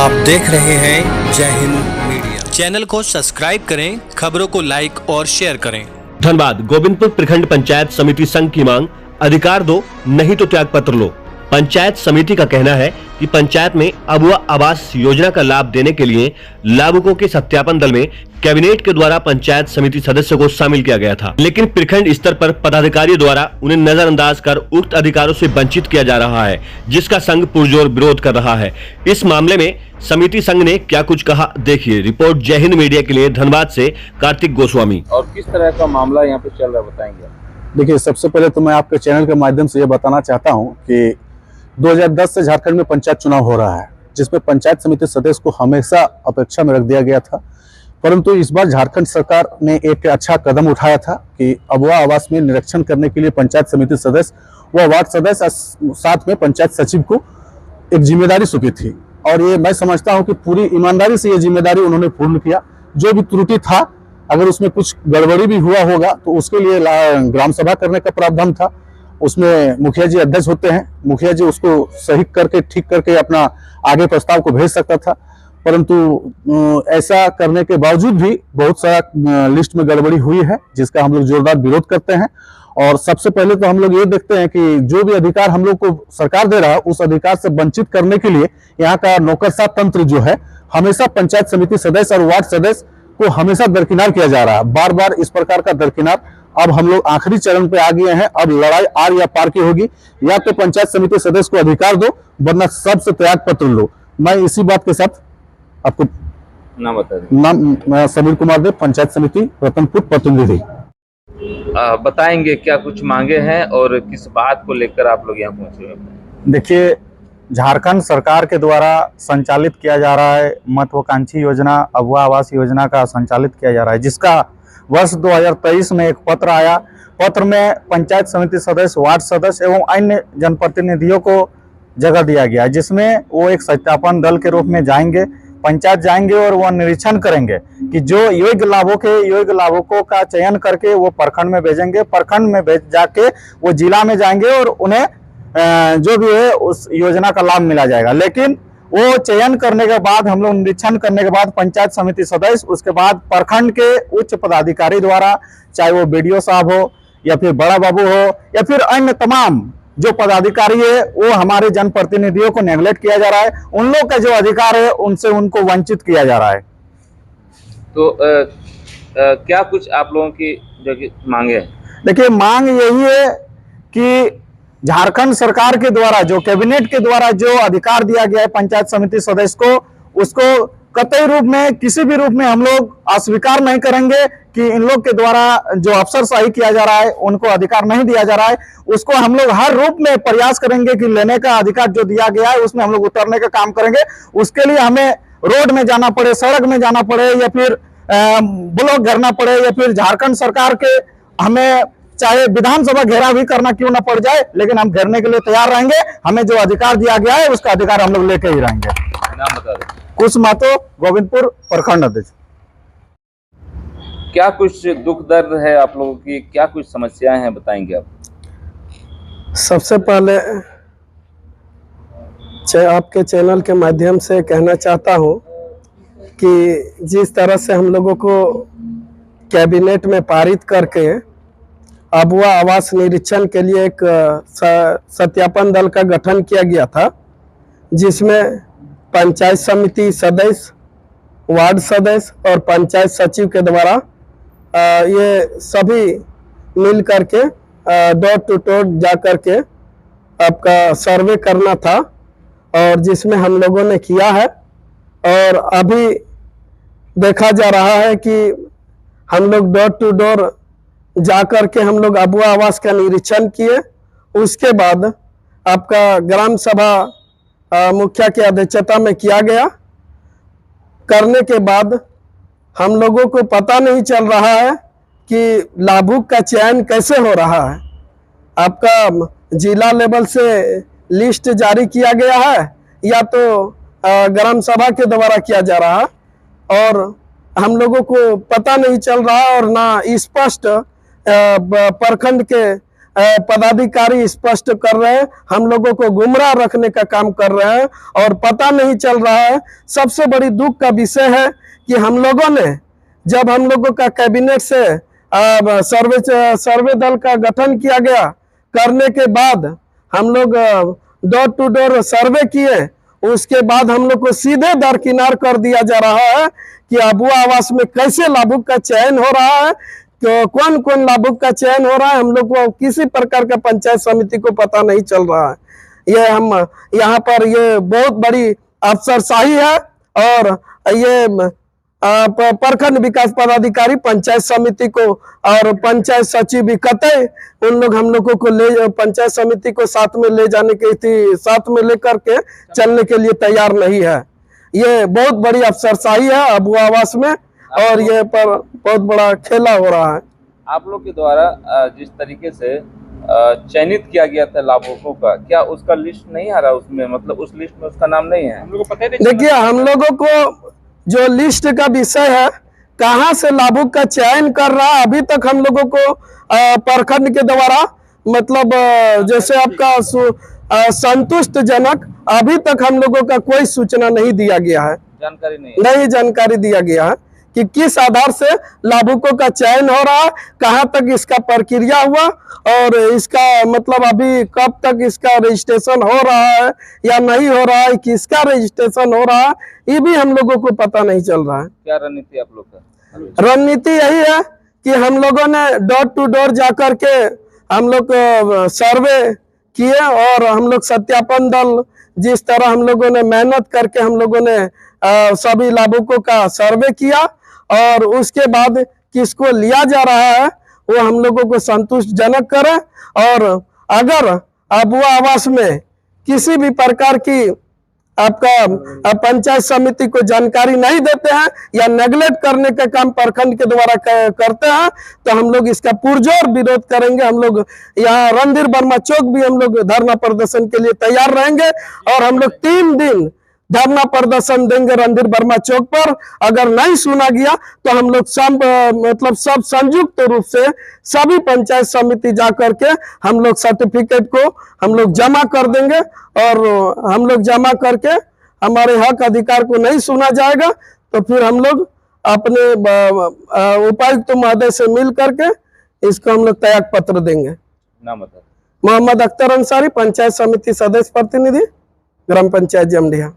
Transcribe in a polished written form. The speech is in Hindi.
आप देख रहे हैं जय हिंद मीडिया। चैनल को सब्सक्राइब करें, खबरों को लाइक और शेयर करें। धनबाद गोविंदपुर प्रखंड पंचायत समिति संघ की मांग, अधिकार दो नहीं तो त्याग पत्र लो। पंचायत समिति का कहना है कि पंचायत में अबुआ आवास योजना का लाभ देने के लिए लाभुकों के सत्यापन दल में कैबिनेट के द्वारा पंचायत समिति सदस्यों को शामिल किया गया था, लेकिन प्रखंड स्तर पर पदाधिकारियों द्वारा उन्हें नजरअंदाज कर उक्त अधिकारों से वंचित किया जा रहा है, जिसका संघ पुरजोर विरोध कर रहा है। इस मामले में समिति संघ ने क्या कुछ कहा, देखिए रिपोर्ट जय हिंद मीडिया के लिए धनबाद से कार्तिक गोस्वामी। और किस तरह का मामला यहाँ पे चल रहा है बताएंगे? देखिए, सबसे पहले तो मैं आपके चैनल के माध्यम से ये बताना चाहता हूँ कि 2010 से झारखंड में पंचायत चुनाव हो रहा है, जिसमें पंचायत समिति सदस्य को हमेशा अपेक्षा में रख दिया गया था। परंतु इस बार झारखंड सरकार ने एक अच्छा कदम उठाया था कि अबुआ आवास में निरीक्षण करने के लिए पंचायत समिति सदस्य व वार्ड सदस्य साथ में पंचायत सचिव को एक जिम्मेदारी सौंपी थी, और ये मैं समझता हूँ कि पूरी ईमानदारी से ये जिम्मेदारी उन्होंने पूर्ण किया। जो भी त्रुटि था, अगर उसमें कुछ गड़बड़ी भी हुआ होगा तो उसके लिए ग्राम सभा करने का प्रावधान था। उसमें मुखिया जी अध्यक्ष होते हैं, मुखिया जी उसको सही करके ठीक करके अपना आगे प्रस्ताव को भेज सकता था। परंतु ऐसा करने के बावजूद भी बहुत सारा लिस्ट में गड़बड़ी हुई है, जिसका हम लोग जोरदार विरोध करते हैं। और सबसे पहले तो हम लोग ये देखते हैं कि जो भी अधिकार हम लोग को सरकार दे रहा है, उस अधिकार से वंचित करने के लिए यहाँ का नौकरशाह तंत्र जो है, हमेशा पंचायत समिति सदस्य और वार्ड सदस्य को हमेशा दरकिनार किया जा रहा है। बार बार इस प्रकार का दरकिनार, अब हम लोग आखिरी चरण पे आ गए हैं। अब लड़ाई आर या पार की होगी, या तो पंचायत समिति सदस्य को अधिकार दो, वरना सबसे त्याग पत्र लो। मैं इसी बात के साथ आपको नाम बता दें। नाम समीर कुमार देव, पंचायत समिति रतनपुर प्रतिनिधि। बताएंगे क्या कुछ मांगे हैं और किस बात को लेकर आप लोग यहाँ पहुंचे हैं? देखिए, झारखंड सरकार के द्वारा संचालित किया जा रहा है महत्वाकांक्षी योजना अबुआ आवास योजना का संचालित किया जा रहा है, जिसका वर्ष 2023 में एक पत्र आया। पत्र में पंचायत समिति सदस्य, वार्ड सदस्य एवं अन्य जनप्रतिनिधियों को जगह दिया गया है, जिसमें वो एक सत्यापन दल के रूप में जाएंगे, पंचायत जाएंगे और वो निरीक्षण करेंगे कि जो योग्य लाभुकों का चयन करके वो प्रखंड में भेजेंगे। प्रखंड में भेज जाके वो जिला में जाएंगे और उन्हें जो भी है उस योजना का लाभ मिला जाएगा। लेकिन वो चयन करने के बाद, हम लोग निरीक्षण करने के बाद पंचायत समिति सदस्य, उसके बाद प्रखंड के उच्च पदाधिकारी द्वारा, चाहे वो बीडीओ साहब हो या फिर बड़ा बाबू हो या फिर अन्य तमाम जो पदाधिकारी है, वो हमारे जनप्रतिनिधियों को नेग्लेक्ट किया जा रहा है। उन लोग का जो अधिकार है उनसे उनको वंचित किया जा रहा है। तो क्या कुछ आप लोगों की जो कि मांगे हैं? देखिए, मांग यही है कि झारखंड सरकार के द्वारा, जो कैबिनेट के द्वारा जो अधिकार दिया गया है पंचायत समिति सदस्य को, उसको कतई रूप में, किसी भी रूप में हम लोग अस्वीकार नहीं करेंगे कि इन लोग के द्वारा जो अफसरशाही किया जा रहा है, उनको अधिकार नहीं दिया जा रहा है। उसको हम लोग हर रूप में प्रयास करेंगे कि लेने का अधिकार जो दिया गया है उसमें हम लोग उतरने का काम करेंगे। उसके लिए हमें रोड में जाना पड़े, सड़क में जाना पड़े, या फिर ब्लॉक घेरना पड़े, या फिर झारखंड सरकार के हमें चाहे विधानसभा घेरा भी करना क्यों ना पड़ जाए, लेकिन हम घेरने के लिए तैयार रहेंगे। हमें जो अधिकार दिया गया है उसका अधिकार हम लोग लेके ही रहेंगे। नाम बता दें। कुछ मातो, गोविंदपुर प्रखंड अध्यक्ष। क्या कुछ दुख दर्द है आप लोगों की, क्या कुछ समस्याएं हैं बताएंगे आप? सबसे पहले आपके चैनल के माध्यम से कहना चाहता हूं कि जिस तरह से हम लोगों को कैबिनेट में पारित करके अबुआ आवास निरीक्षण के लिए एक सत्यापन दल का गठन किया गया था, जिसमें पंचायत समिति सदस्य, वार्ड सदस्य और पंचायत सचिव के द्वारा ये सभी मिल करके डोर टू डोर जा करके आपका सर्वे करना था, और जिसमें हम लोगों ने किया है। और अभी देखा जा रहा है कि हम लोग डोर टू डोर जा करके हम लोग अबुआ आवास का निरीक्षण किए। उसके बाद आपका ग्राम सभा मुखिया की अध्यक्षता में किया गया। करने के बाद हम लोगों को पता नहीं चल रहा है कि लाभुक का चयन कैसे हो रहा है। आपका जिला लेवल से लिस्ट जारी किया गया है या तो ग्राम सभा के द्वारा किया जा रहा है, और हम लोगों को पता नहीं चल रहा, और ना स्पष्ट प्रखंड के पदाधिकारी स्पष्ट कर रहे हैं, हम लोगों को गुमराह रखने का काम कर रहे हैं और पता नहीं चल रहा है। सबसे बड़ी दुख का विषय है कि हम लोगों ने जब हम लोगों का कैबिनेट से सर्वे दल का गठन किया गया, करने के बाद हम लोग डोर टू डोर सर्वे किए, उसके बाद हम लोग को सीधे दरकिनार कर दिया जा रहा है कि अबुआ आवास में कैसे लाभुक का चयन हो रहा है, तो कौन कौन लाभुक का चयन हो रहा है, हम लोग को किसी प्रकार का पंचायत समिति को पता नहीं चल रहा है। ये हम यहाँ पर ये बहुत बड़ी अफसरशाही है और ये प्रखंड विकास पदाधिकारी पंचायत समिति को और पंचायत सचिव भी कतई उन लोग हम लोगों को ले पंचायत समिति को साथ में ले जाने के साथ में लेकर के चलने के लिए तैयार नहीं है। ये बहुत बड़ी अफसरशाही है अबुआ आवास में और ये पर बहुत बड़ा खेला हो रहा है। आप लोग के द्वारा जिस तरीके से चयनित किया गया था लाभुकों का, क्या उसका लिस्ट नहीं आ रहा उसमें, मतलब उस लिस्ट में उसका नाम नहीं है? हम लोग को पता ही नहीं। देखिए, हम लोगों को जो लिस्ट का विषय है, कहां से लाभुक का चयन कर रहा है, अभी तक हम लोगों को प्रखंड के द्वारा मतलब जैसे आपका संतुष्टजनक अभी तक हम लोगों का कोई सूचना नहीं दिया गया है, जानकारी नहीं जानकारी दिया गया है कि किस आधार से लाभुकों का चयन हो रहा है, कहां तक इसका प्रक्रिया हुआ और इसका मतलब अभी कब तक इसका रजिस्ट्रेशन हो रहा है या नहीं हो रहा है, किसका रजिस्ट्रेशन हो रहा है, ये भी हम लोगों को पता नहीं चल रहा है। क्या रणनीति आप लोग का? रणनीति यही है कि हम लोगों ने डोर टू डोर जाकर के हम लोग सर्वे किए और हम लोग सत्यापन दल जिस तरह हम लोगों ने मेहनत करके हम लोगों ने सभी लाभुकों का सर्वे किया और उसके बाद किसको लिया जा रहा है वो हम लोगों को संतुष्टजनक करे। और अगर अबुआ आवास में किसी भी प्रकार की आपका पंचायत समिति को जानकारी नहीं देते हैं या नेगलेक्ट करने का काम प्रखंड के द्वारा करते हैं तो हम लोग इसका पुरजोर विरोध करेंगे। हम लोग यहाँ रणधीर वर्मा चौक भी हम लोग धरना प्रदर्शन के लिए तैयार रहेंगे और हम लोग 3 दिन धरना प्रदर्शन देंगे रणधीर वर्मा चौक पर। अगर नहीं सुना गया तो हम लोग सब संयुक्त रूप से सभी पंचायत समिति जा करके हम लोग सर्टिफिकेट को हम लोग जमा कर देंगे और हम लोग जमा करके हमारे हक अधिकार को नहीं सुना जाएगा तो फिर हम लोग अपने उपायुक्त महोदय से मिल करके इसको हम लोग त्याग पत्र देंगे। नाम बता। मोहम्मद अख्तर अंसारी, पंचायत समिति सदस्य प्रतिनिधि, ग्राम पंचायत जमडिया।